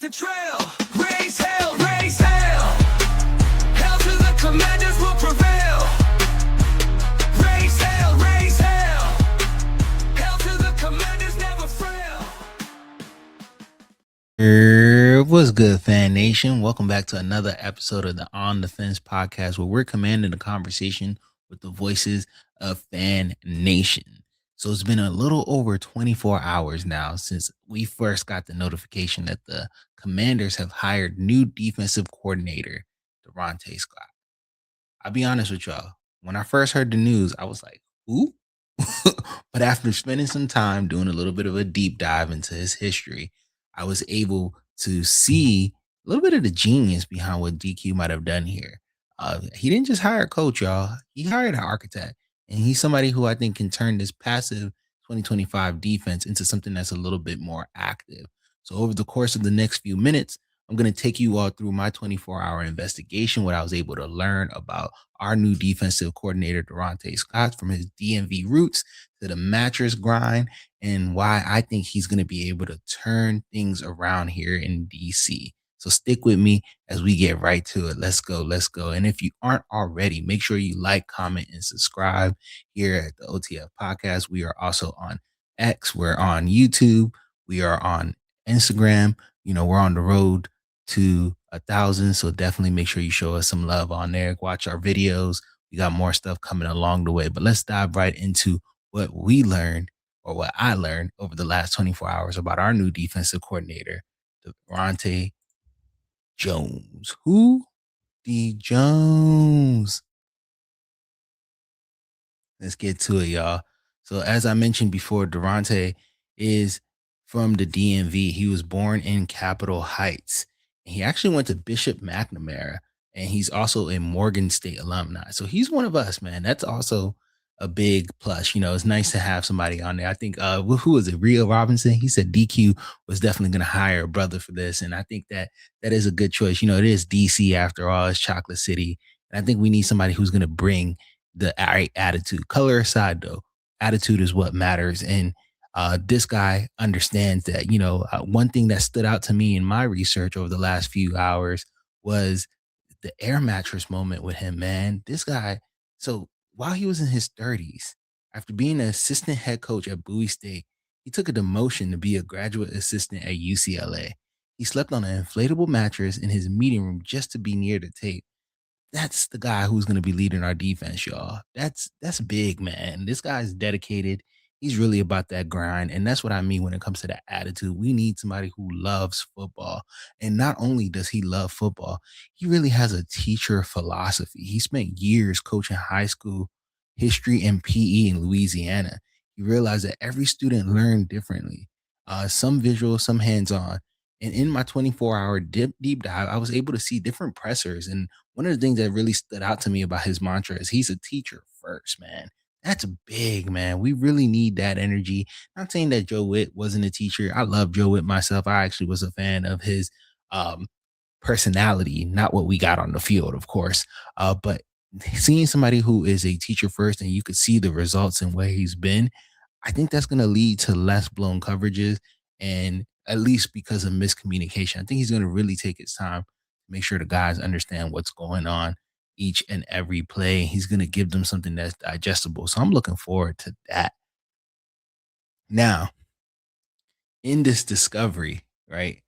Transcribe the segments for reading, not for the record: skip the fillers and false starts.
The trail, raise hell, raise hell. Hell to the commanders will prevail. Raise hell, raise hell. Hell to the commanders never fail. What's good, Fan Nation? Welcome back to another episode of the On the Fence podcast, where we're commanding a conversation with the voices of Fan Nation. So it's been a little over 24 hours now since we first got the notification that the Commanders have hired new defensive coordinator, Daronte Scott. I'll be honest with y'all. When I first heard the news, I was like, who? But after spending some time doing a little bit of a deep dive into his history, I was able to see a little bit of the genius behind what DQ might have done here. He didn't just hire a coach, y'all. He hired an architect. And he's somebody who I think can turn this passive 2025 defense into something that's a little bit more active. So over the course of the next few minutes, I'm going to take you all through my 24-hour investigation, what I was able to learn about our new defensive coordinator, Daronte Scott, from his DMV roots to the mattress grind, and why I think he's going to be able to turn things around here in DC. So stick with me as we get right to it. Let's go. Let's go. And if you aren't already, make sure you like, comment, and subscribe here at the OTF podcast. We are also on X. We're on YouTube. We are on Instagram. We're on the road to 1,000. So definitely make sure you show us some love on there. Watch our videos. We got more stuff coming along the way. But let's dive right into what we learned, or what I learned over the last 24 hours about our new defensive coordinator, Daronte Jones. Who? D. Jones. Let's get to it, y'all. So as I mentioned before, Daronte is from the DMV. He was born in Capitol Heights. He actually went to Bishop McNamara, and he's also a Morgan State alumni. So he's one of us, man. That's also a big plus. It's nice to have somebody on there. I think who was it? Rio Robinson. He said DQ was definitely going to hire a brother for this, and I think that is a good choice. It is DC after all. It's Chocolate City, and I think we need somebody who's going to bring the right attitude. Color aside, though, attitude is what matters, and this guy understands that. One thing that stood out to me in my research over the last few hours was the air mattress moment with him, man. This guy, so while he was in his 30s, after being an assistant head coach at Bowie State, he took a demotion to be a graduate assistant at UCLA. He slept on an inflatable mattress in his meeting room just to be near the tape. That's the guy who's going to be leading our defense, y'all. That's big, man. This guy's dedicated. He's really about that grind. And that's what I mean when it comes to that attitude. We need somebody who loves football. And not only does he love football, he really has a teacher philosophy. He spent years coaching high school history and PE in Louisiana. He realized that every student learned differently. Some visual, some hands-on. And in my 24-hour deep dive, I was able to see different pressers. And one of the things that really stood out to me about his mantra is he's a teacher first, man. That's big, man. We really need that energy. Not saying that Joe Witt wasn't a teacher. I love Joe Witt myself. I actually was a fan of his um, personality, not what we got on the field, of course. But seeing somebody who is a teacher first and you could see the results and where he's been, I think that's going to lead to less blown coverages, and at least because of miscommunication. I think he's going to really take his time to make sure the guys understand what's going on each and every play. He's going to give them something that's digestible. So I'm looking forward to that. Now, in this discovery, right?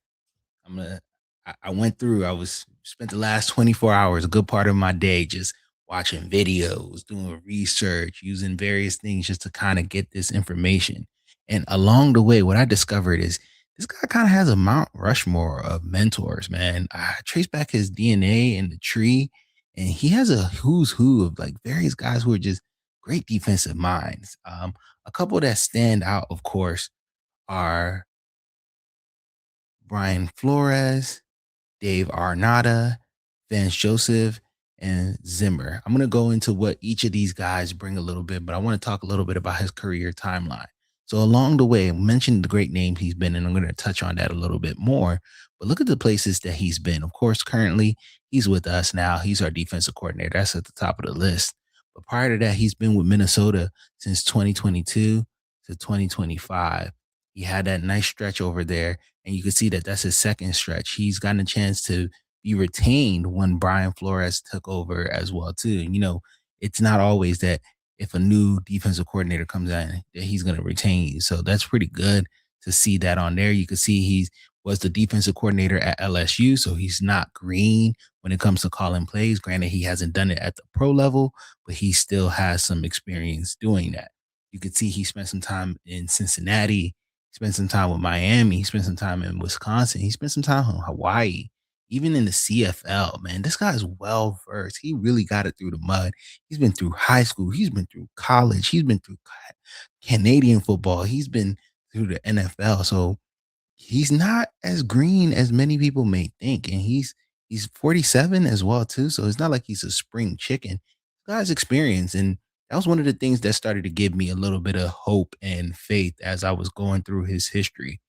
I went through, spent the last 24 hours, a good part of my day, just watching videos, doing research, using various things just to kind of get this information. And along the way, what I discovered is this guy kind of has a Mount Rushmore of mentors, man. I traced back his DNA in the tree, and he has a who's who of like various guys who are just great defensive minds. A couple that stand out, of course, are Brian Flores, Dave Aranda, Vance Joseph, and Zimmer. I'm going to go into what each of these guys bring a little bit, but I want to talk a little bit about his career timeline. So along the way, I mentioned the great names he's been, and I'm going to touch on that a little bit more. But look at the places that he's been. Of course, currently, he's with us now. He's our defensive coordinator. That's at the top of the list. But prior to that, he's been with Minnesota since 2022 to 2025. He had that nice stretch over there, and you could see that that's his second stretch. He's gotten a chance to be retained when Brian Flores took over as well too. And, it's not always that if a new defensive coordinator comes in that he's going to retain you. So that's pretty good to see that on there. You can see he was the defensive coordinator at LSU, so he's not green when it comes to calling plays. Granted, he hasn't done it at the pro level, but he still has some experience doing that. You could see he spent some time in Cincinnati, spent some time with Miami, he spent some time in Wisconsin, he spent some time in Hawaii, even in the CFL. Man, this guy's well versed. He really got it through the mud. He's been through high school, he's been through college, he's been through Canadian football, he's been through the NFL. So he's not as green as many people may think, and he's 47 as well too. So it's not like he's a spring chicken. Guy's experience, and that was one of the things that started to give me a little bit of hope and faith as I was going through his history.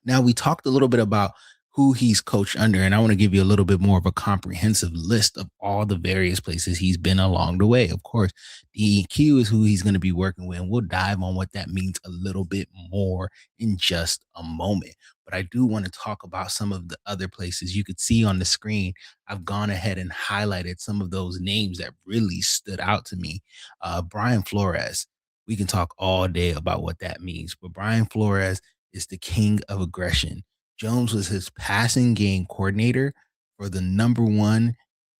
Now, we talked a little bit about who he's coached under, and I want to give you a little bit more of a comprehensive list of all the various places he's been along the way. Of course, the EQ is who he's going to be working with, and we'll dive on what that means a little bit more in just a moment. But I do want to talk about some of the other places you could see on the screen. I've gone ahead and highlighted some of those names that really stood out to me. Brian Flores, we can talk all day about what that means, but Brian Flores is the king of aggression. Jones was his passing game coordinator for the number one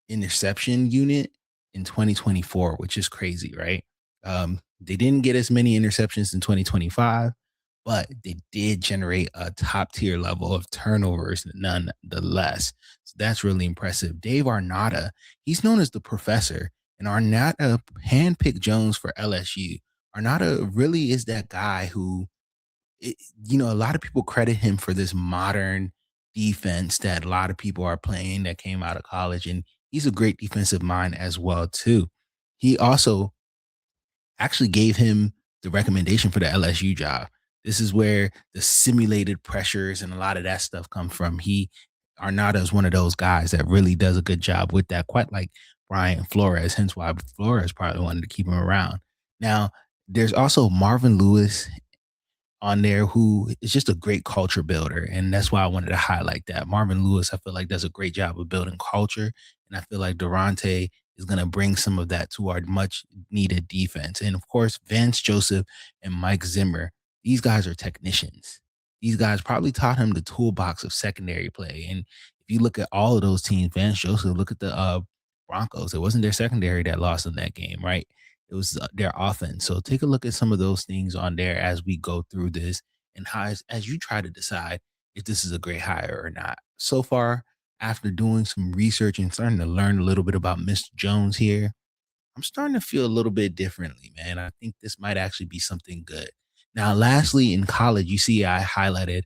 interception unit in 2024, which is crazy, right? They didn't get as many interceptions in 2025, but they did generate a top tier level of turnovers nonetheless. So that's really impressive. Dave Arnada, he's known as the professor, and Arnada handpicked Jones for LSU. Arnada really is that guy who it, a lot of people credit him for this modern defense that a lot of people are playing that came out of college, and he's a great defensive mind as well too. He also actually gave him the recommendation for the LSU job. This is where the simulated pressures and a lot of that stuff come from. Arnada is one of those guys that really does a good job with that, quite like Brian Flores, hence why Flores probably wanted to keep him around. Now, there's also Marvin Lewis on there who is just a great culture builder. And that's why I wanted to highlight that. Marvin Lewis, I feel like, does a great job of building culture. And I feel like Daronte is going to bring some of that to our much needed defense. And of course, Vance Joseph and Mike Zimmer, these guys are technicians. These guys probably taught him the toolbox of secondary play. And if you look at all of those teams, Vance Joseph, look at the Broncos. It wasn't their secondary that lost in that game, right? It was their offense. So take a look at some of those things on there as we go through this, and how as you try to decide if this is a great hire or not. So far, after doing some research and starting to learn a little bit about Mr. Jones here, I'm starting to feel a little bit differently, man. I think this might actually be something good. Now, lastly, in college, you see I highlighted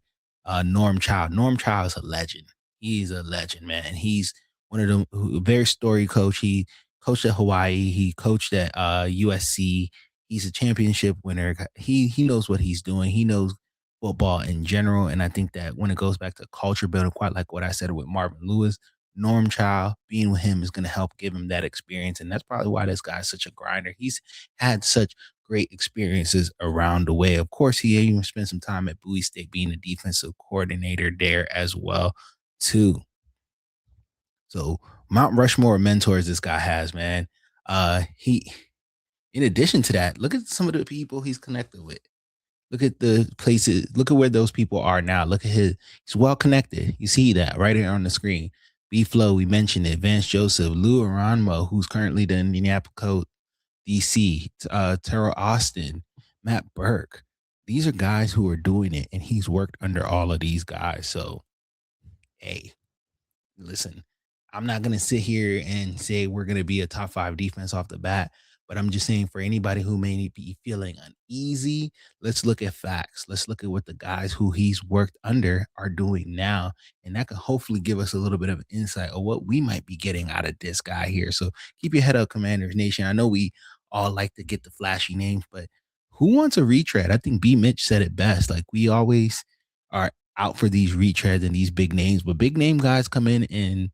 Norm Child. Norm Child is a legend. He's a legend, man. He's one of them very story coach. He coached at Hawaii. He coached at USC. He's a championship winner. He knows what he's doing. He knows football in general. And I think that when it goes back to culture building, quite like what I said with Marvin Lewis, Norm Child, being with him is going to help give him that experience. And that's probably why this guy's such a grinder. He's had such great experiences around the way. Of course, he even spent some time at Bowie State being a defensive coordinator there as well, too. So Mount Rushmore of mentors this guy has, man. He In addition to that, look at some of the people he's connected with. Look at the places, look at where those people are now. Look at he's well connected. You see that right here on the screen. B Flow, we mentioned it. Vance Joseph, Lou Aranmo, who's currently the Indianapolis coach, DC, Terrell Austin, Matt Burke. These are guys who are doing it, and he's worked under all of these guys. So, hey, listen, I'm not going to sit here and say we're going to be a top five defense off the bat, but I'm just saying for anybody who may be feeling uneasy, let's look at facts. Let's look at what the guys who he's worked under are doing now. And that can hopefully give us a little bit of insight of what we might be getting out of this guy here. So keep your head up, Commanders Nation. I know we all like to get the flashy names, but who wants a retread? I think B Mitch said it best. Like, we always are out for these retreads and these big names, but big name guys come in and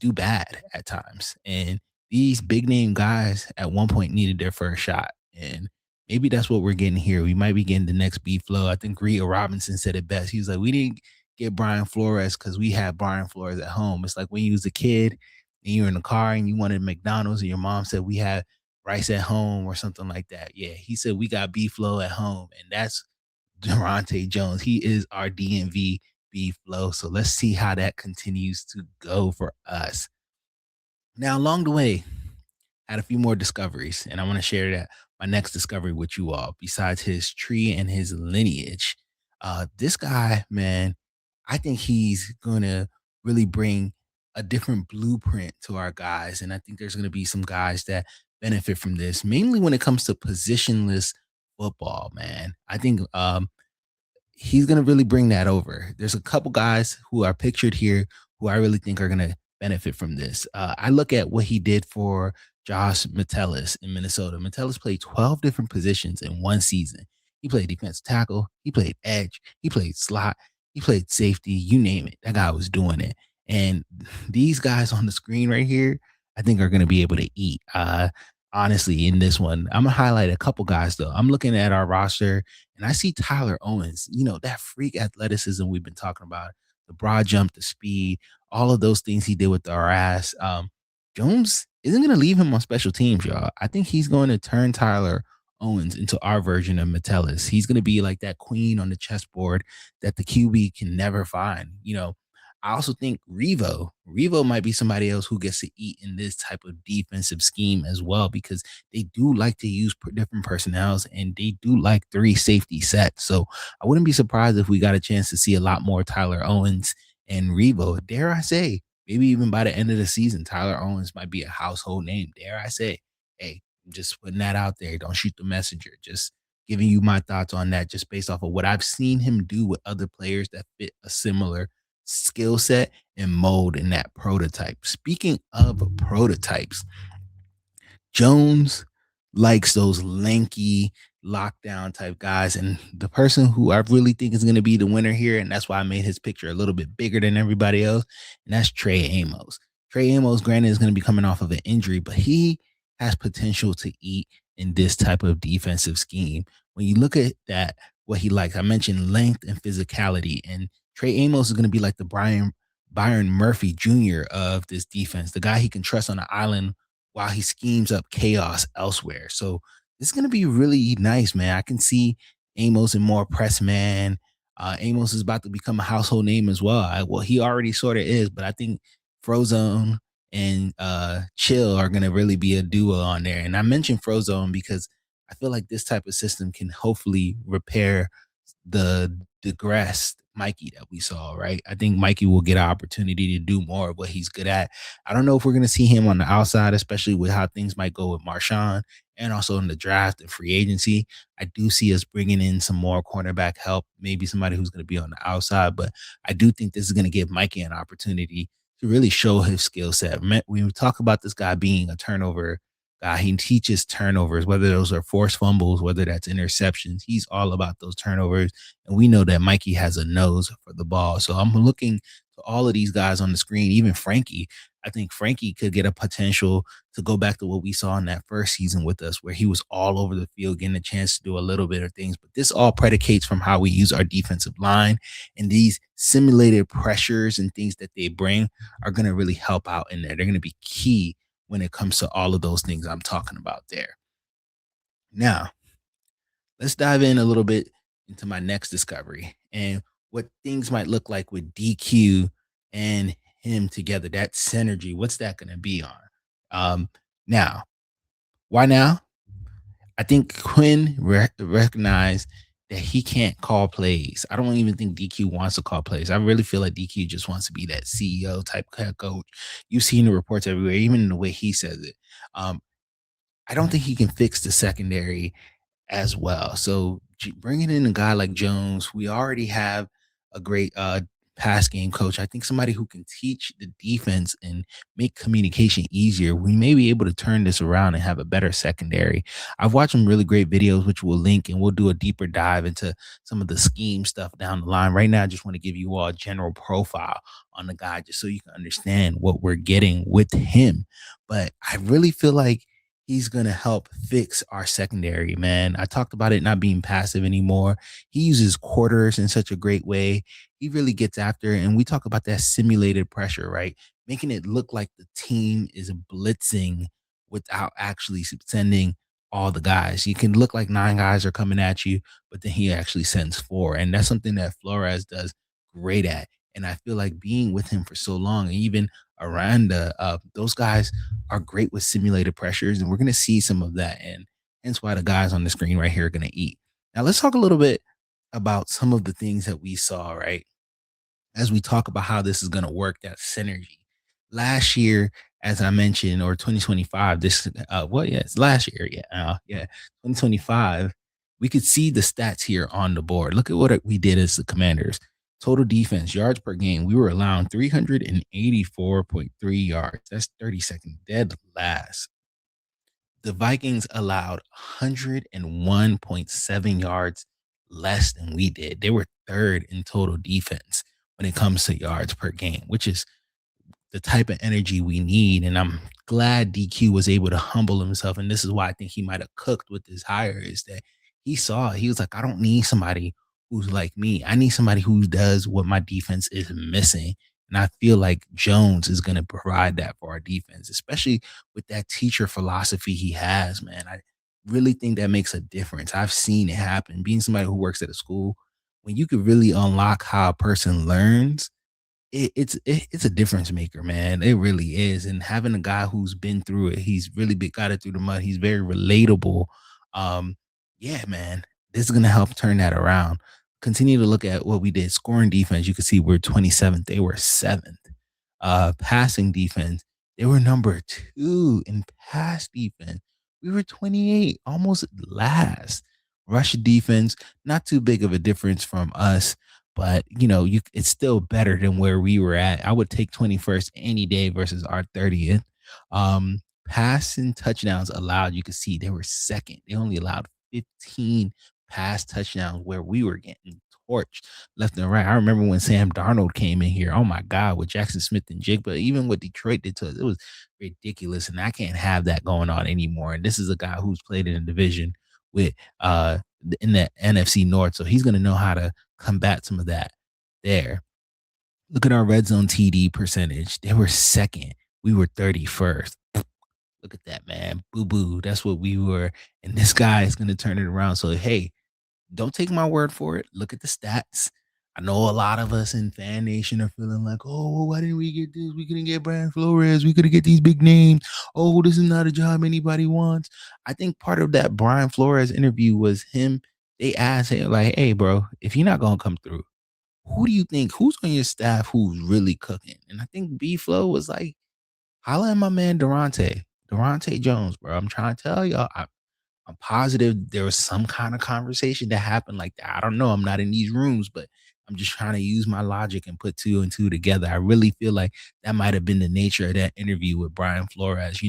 do bad at times. And these big name guys at one point needed their first shot. And maybe that's what we're getting here. We might be getting the next B flow. I think Rhea Robinson said it best. He was like, we didn't get Brian Flores because we had Brian Flores at home. It's like when you was a kid and you were in the car and you wanted McDonald's and your mom said we had rice at home or something like that. Yeah, he said we got B flow at home, and that's Daronte Jones. He is our DMV B flow. So let's see how that continues to go for us. Now, along the way, had a few more discoveries, and I want to share that my next discovery with you all. Besides his tree and his lineage, this guy, man, I think he's gonna really bring a different blueprint to our guys, and I think there's gonna be some guys that benefit from this, mainly when it comes to positionless football. Man, I think he's going to really bring that over. There's a couple guys who are pictured here who I really think are going to benefit from this. I look at what he did for Josh Metellus in Minnesota. Metellus played 12 different positions in one season. He played defensive tackle, he played edge, he played slot, he played safety, you name it. That guy was doing it. And these guys on the screen right here, I think are going to be able to eat. Honestly, in this one, I'm gonna highlight a couple guys though. I'm looking at our roster and I see Tyler Owens, that freak athleticism we've been talking about, the broad jump, the speed, all of those things he did with our ass. Jones isn't going to leave him on special teams, y'all. I think he's going to turn Tyler Owens into our version of Metellus. He's going to be like that queen on the chessboard that the QB can never find. I also think Revo might be somebody else who gets to eat in this type of defensive scheme as well, because they do like to use different personnels and they do like three safety sets. So I wouldn't be surprised if we got a chance to see a lot more Tyler Owens and Revo. Dare I say, maybe even by the end of the season, Tyler Owens might be a household name. Dare I say, hey, I'm just putting that out there. Don't shoot the messenger. Just giving you my thoughts on that, just based off of what I've seen him do with other players that fit a similar skill set and mold in that prototype. Speaking of prototypes, Jones likes those lanky lockdown type guys. And the person who I really think is going to be the winner here, and that's why I made his picture a little bit bigger than everybody else, and that's Trey Amos. Trey Amos, granted, is going to be coming off of an injury, but he has potential to eat in this type of defensive scheme. When you look at that, what he likes, I mentioned length and physicality, and Trey Amos is going to be like the Byron Murphy Jr. of this defense, the guy he can trust on the island while he schemes up chaos elsewhere. So this is going to be really nice, man. I can see Amos in more press man. Amos is about to become a household name as well. Well, he already sort of is, but I think Frozone and Chill are going to really be a duo on there. And I mentioned Frozone because I feel like this type of system can hopefully repair the digressed Mikey that we saw, right? I think Mikey will get an opportunity to do more of what he's good at. I don't know if we're going to see him on the outside, especially with how things might go with Marshawn and also in the draft and free agency. I do see us bringing in some more cornerback help, maybe somebody who's going to be on the outside, but I do think this is going to give Mikey an opportunity to really show his skill set. When we talk about this guy being a turnover he teaches turnovers, whether those are forced fumbles, whether that's interceptions. He's all about those turnovers. And we know that Mikey has a nose for the ball. So I'm looking to all of these guys on the screen, even Frankie. I think Frankie could get a potential to go back to what we saw in that first season with us, where he was all over the field, getting a chance to do a little bit of things. But this all predicates from how we use our defensive line. And these simulated pressures and things that they bring are going to really help out in there. They're going to be key when it comes to all of those things I'm talking about there. Now, let's dive in a little bit into my next discovery and what things might look like with DQ and him together. That synergy, what's that going to be on? Now, why now? I think Quinn recognized that he can't call plays. I don't even think DQ wants to call plays. I really feel like DQ just wants to be that CEO type coach. You've seen the reports everywhere, even in the way he says it. I don't think he can fix the secondary as well. So bringing in a guy like Jones, we already have a great pass game coach. I think somebody who can teach the defense and make communication easier. We may be able to turn this around and have a better secondary. I've watched some really great videos, which we'll link, and we'll do a deeper dive into some of the scheme stuff down the line. Right now, I just want to give you all a general profile on the guy just so you can understand what we're getting with him. But I really feel like he's going to help fix our secondary, man. I talked about it not being passive anymore. He uses quarters in such a great way. He really gets after it. And we talk about that simulated pressure, right? Making it look like the team is blitzing without actually sending all the guys. You can look like nine guys are coming at you, but then he actually sends four. And that's something that Flores does great at. And I feel like being with him for so long, and even Aranda, those guys are great with simulated pressures, and we're going to see some of that. And hence why the guys on the screen right here are going to eat. Now, let's talk a little bit about some of the things that we saw, right? As we talk about how this is going to work, that synergy. Last year, as I mentioned, or 2025, yeah, it's last year. Yeah, 2025, we could see the stats here on the board. Look at what we did as the Commanders. Total defense, yards per game, we were allowing 384.3 yards. That's 32nd dead last. The Vikings allowed 101.7 yards less than we did. They were third in total defense when it comes to yards per game, which is the type of energy we need. And I'm glad DQ was able to humble himself. And this is why I think he might have cooked with this hire, is that he was like, I don't need somebody who's like me. I need somebody who does what my defense is missing. And I feel like Jones is going to provide that for our defense, especially with that teacher philosophy he has, man. I really think that makes a difference. I've seen it happen. Being somebody who works at a school, when you could really unlock how a person learns, it's a difference maker, man. It really is. And having a guy who's been through it, he's really got it through the mud. He's very relatable. Um, yeah, man, this is gonna help turn that around. Continue to look at what we did. Scoring defense, you can see we're 27th. They were seventh. Passing defense, they were number two in pass defense. We were 28, almost last. Rush defense, not too big of a difference from us, but it's still better than where we were at. I would take 21st any day versus our 30th. Passing touchdowns allowed, you could see they were second. They only allowed 15 pass touchdowns, where we were getting torched left and right. I remember when Sam Darnold came in here. Oh my God, with Jackson Smith and Jigba, even what Detroit did to us, it was ridiculous. And I can't have that going on anymore. And this is a guy who's played in a division with in the NFC North. So he's gonna know how to combat some of that there. Look at our red zone TD percentage. They were second. We were 31st. Look at that, man. Boo boo. That's what we were. And this guy is going to turn it around. So, hey, don't take my word for it. Look at the stats. I know a lot of us in Fan Nation are feeling like, oh, well, why didn't we get this? We couldn't get Brian Flores. We could have get these big names. Oh, this is not a job anybody wants. I think part of that Brian Flores interview was him. They asked him, like, hey, bro, if you're not going to come through, who do you think, who's on your staff who's really cooking? And I think B Flow was like, holla at my man Daronte Jones, bro. I'm trying to tell y'all, I'm positive there was some kind of conversation that happened like that. I don't know. I'm not in these rooms, but I'm just trying to use my logic and put two and two together. I really feel like that might have been the nature of that interview with Brian Flores.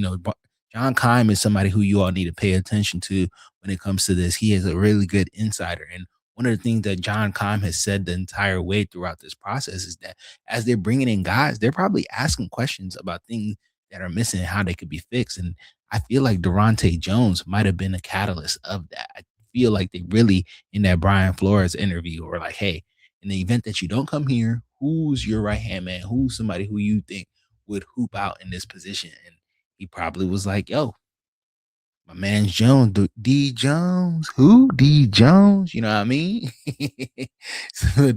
John Keim is somebody who you all need to pay attention to when it comes to this. He is a really good insider. And one of the things that John Keim has said the entire way throughout this process is that as they're bringing in guys, they're probably asking questions about things that are missing and how they could be fixed. And I feel like Daronte Jones might have been a catalyst of that. I feel like they really, in that Brian Flores interview, were like, hey, in the event that you don't come here, who's your right hand man? Who's somebody who you think would hoop out in this position? And he probably was like, yo, my man's Jones, D Jones. Who? D Jones. You know what I mean? So,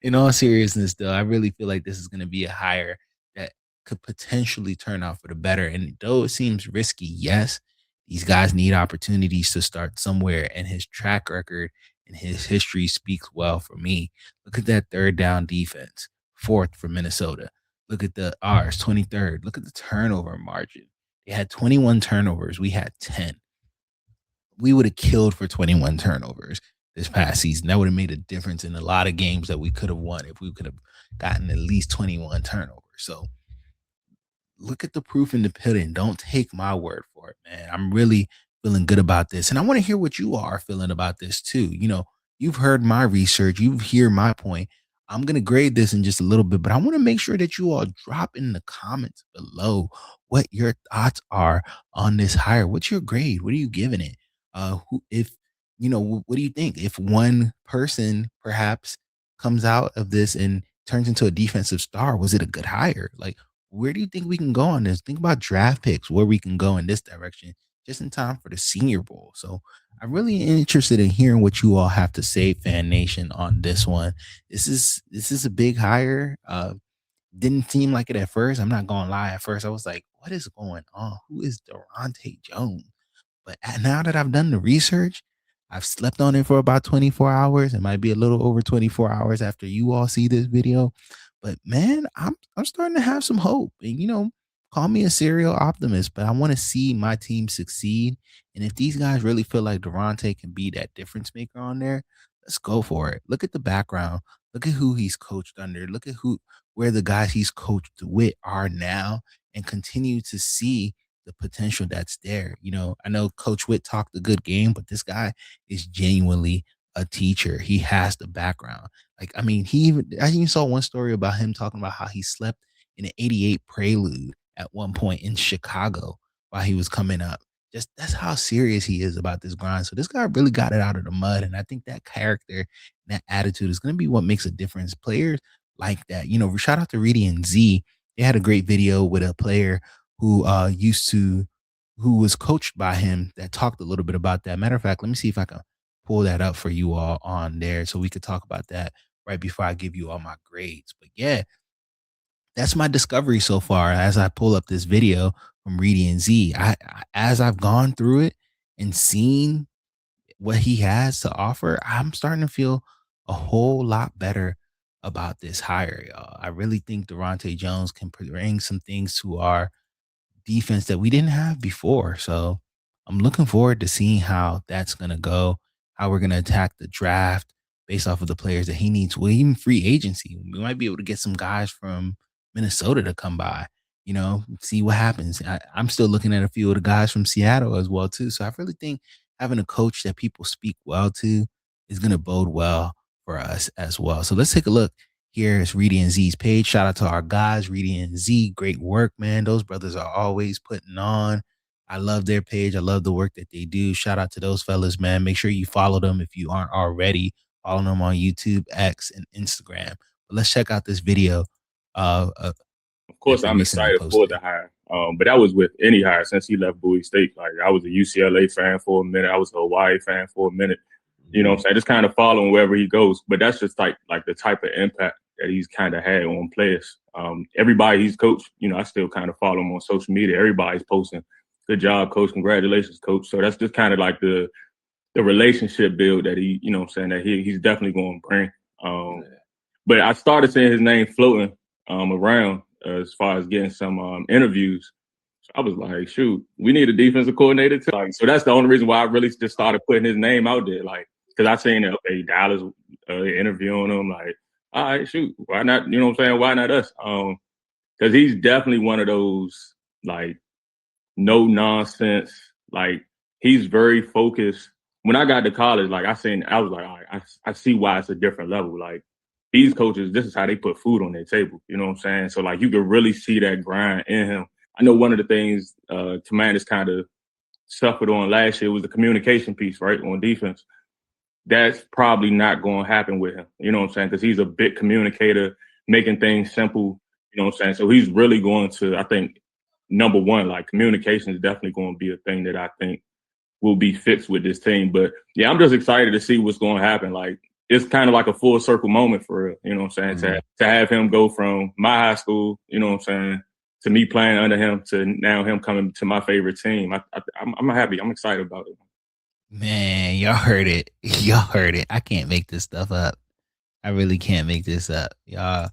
in all seriousness, though, I really feel like this is going to be a hire that could potentially turn out for the better. And though it seems risky, yes, these guys need opportunities to start somewhere. And his track record and his history speaks well for me. Look at that third down defense, fourth for Minnesota. Look at the ours, 23rd. Look at the turnover margin. They had 21 turnovers. We had 10. We would have killed for 21 turnovers this past season. That would have made a difference in a lot of games that we could have won if we could have gotten at least 21 turnovers. So look at the proof in the pudding. Don't take my word for it, man. I'm really feeling good about this. And I want to hear what you are feeling about this too. You've heard my research. You've heard my point. I'm gonna grade this in just a little bit, but I want to make sure that you all drop in the comments below what your thoughts are on this hire. What's your grade? What are you giving it? Who, if you know, what do you think? If one person perhaps comes out of this and turns into a defensive star, was it a good hire? Like, where do you think we can go on this? Think about draft picks, where we can go in this direction, just in time for the Senior Bowl. So I'm really interested in hearing what you all have to say, Fan Nation, on this one. This is a big hire. Didn't seem like it at first. I'm not gonna lie. At first, I was like, "What is going on? Who is Daronte Jones?" But now that I've done the research, I've slept on it for about 24 hours. It might be a little over 24 hours after you all see this video. But man, I'm starting to have some hope. And call me a serial optimist, but I want to see my team succeed. And if these guys really feel like Durante can be that difference maker on there, let's go for it. Look at the background. Look at who he's coached under. Look at where the guys he's coached with are now, and continue to see the potential that's there. I know Coach Witt talked a good game, but this guy is genuinely a teacher. He has the background. Like, I mean, I even saw one story about him talking about how he slept in an 88 Prelude at one point in Chicago while he was coming up. Just that's how serious he is about this grind. So this guy really got it out of the mud. And I think that character and that attitude is going to be what makes a difference. Players like that. Shout out to Reedy and Z. They had a great video with a player who who was coached by him that talked a little bit about that. Matter of fact, let me see if I can pull that up for you all on there so we could talk about that right before I give you all my grades. But yeah, that's my discovery so far as I pull up this video from Reedy and Z. As I've gone through it and seen what he has to offer, I'm starting to feel a whole lot better about this hire, y'all. I really think Daronte Jones can bring some things to our defense that we didn't have before. So I'm looking forward to seeing how that's going to go, how we're going to attack the draft based off of the players that he needs. Well, even free agency, we might be able to get some guys from Minnesota to come by, see what happens. I'm still looking at a few of the guys from Seattle as well, too. So I really think having a coach that people speak well to is going to bode well for us as well. So let's take a look. Here is Reedy and Z's page. Shout out to our guys, Reedy and Z. Great work, man. Those brothers are always putting on. I love their page. I love the work that they do. Shout out to those fellas, man. Make sure you follow them if you aren't already. Follow them on YouTube, X, and Instagram. But let's check out this video Of course, that they I'm recently excited for posted. the hire. But that was with any hire since he left Bowie State. Like, I was a UCLA fan for a minute. I was a Hawaii fan for a minute. You know what I'm saying? Just kind of following wherever he goes. But that's just like the type of impact that he's kind of had on players. Everybody he's coached, I still kind of follow him on social media. Everybody's posting, "Good job, coach. Congratulations, coach." So that's just kind of like the relationship build that he, what I'm saying, that he's definitely going to bring. But I started seeing his name floating around as far as getting some interviews. So I was like, shoot, we need a defensive coordinator too. Like, so that's the only reason why I really just started putting his name out there. Like, because I seen that, okay, Dallas interviewing him. Like, all right, shoot, why not? You know what I'm saying? Why not us? Because he's definitely one of those, like, no nonsense. Like, he's very focused. When I got to college, like, I was like, all right, I see why it's a different level. Like, these coaches, this is how they put food on their table. You know what I'm saying? So, like, you can really see that grind in him. I know one of the things Commanders kind of suffered on last year was the communication piece, right, on defense. That's probably not going to happen with him. You know what I'm saying? Because he's a big communicator, making things simple. You know what I'm saying? So he's really going to, I think, number one, like, communication is definitely going to be a thing that I think will be fixed with this team. But yeah, I'm just excited to see what's going to happen. Like, it's kind of like a full circle moment for real. You know what I'm saying? To have him go from my high school, you know what I'm saying, to me playing under him, to now him coming to my favorite team. I'm happy. I'm excited about it. Man, y'all heard it. Y'all heard it. I can't make this stuff up. I really can't make this up. Y'all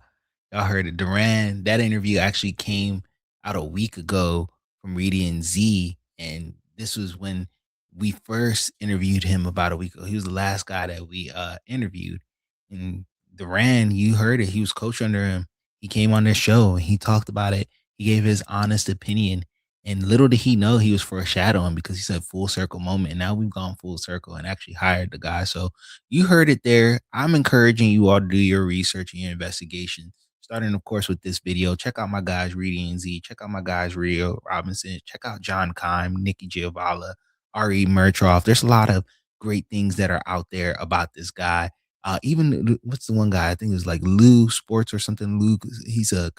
heard it. Duran, that interview actually came out a week ago from Reedy and Z. And this was when we first interviewed him about a week ago. He was the last guy that we interviewed. And Duran, you heard it. He was coach under him. He came on this show and he talked about it. He gave his honest opinion. And little did he know he was foreshadowing because he said full circle moment. And now we've gone full circle and actually hired the guy. So you heard it there. I'm encouraging you all to do your research and your investigation. Starting, of course, with this video. Check out my guys, Reedy and Z. Check out my guys, Rio Robinson. Check out John Kime, Nikki Giovanna, R.E. Murtroff. There's a lot of great things that are out there about this guy. Even what's the one guy? I think it was like Lou Sports or something. Lou, he's a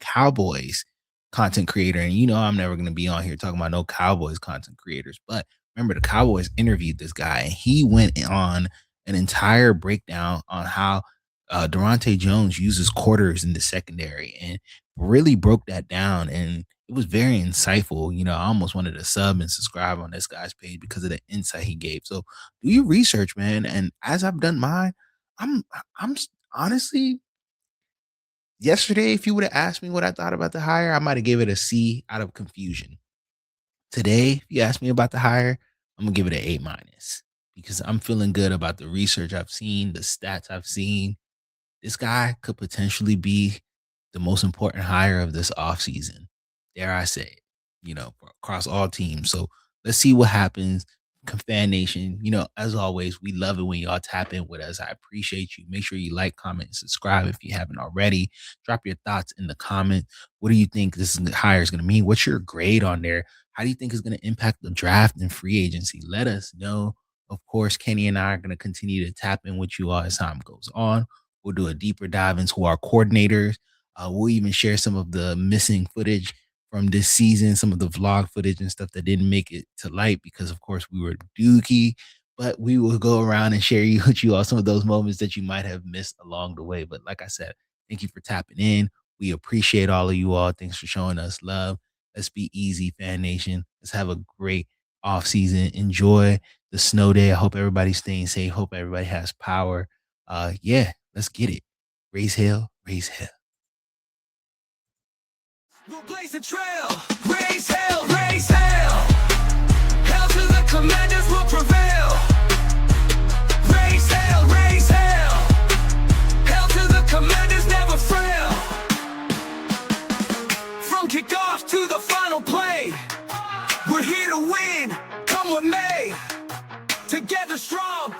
Cowboys content creator. And you know, I'm never going to be on here talking about no Cowboys content creators. But remember, the Cowboys interviewed this guy and he went on an entire breakdown on how Daronte Jones uses quarters in the secondary and really broke that down. And it was very insightful. You know, I almost wanted to sub and subscribe on this guy's page because of the insight he gave. So do your research, man. And as I've done mine, I'm honestly, yesterday, if you would have asked me what I thought about the hire, I might have gave it a C out of confusion. Today, if you ask me about the hire, I'm gonna give it an A minus because I'm feeling good about the research I've seen, the stats I've seen. This guy could potentially be the most important hire of this offseason. Dare I say it, you know, across all teams. So let's see what happens. Fan Nation, you know, as always, we love it when y'all tap in with us. I appreciate you. Make sure you like, comment, and subscribe if you haven't already. Drop your thoughts in the comment. What do you think this hire is going to mean? What's your grade on there? How do you think it's going to impact the draft and free agency? Let us know. Of course, Kenny and I are going to continue to tap in with you all as time goes on. We'll do a deeper dive into our coordinators. We'll even share some of the missing footage from this season, some of the vlog footage and stuff that didn't make it to light because, of course, we were dookie. But we will go around and share with you all some of those moments that you might have missed along the way. But like I said, thank you for tapping in. We appreciate all of you all. Thanks for showing us love. Let's be easy, Fan Nation. Let's have a great off season. Enjoy the snow day. I hope everybody's staying safe. Hope everybody has power. Yeah, let's get it. Raise hell, raise hell. We'll blaze a trail, raise hell, raise hell. Hell to the commanders will prevail. Raise hell, raise hell. Hell to the commanders never frail. From kickoff to the final play, we're here to win, come what may. Together strong,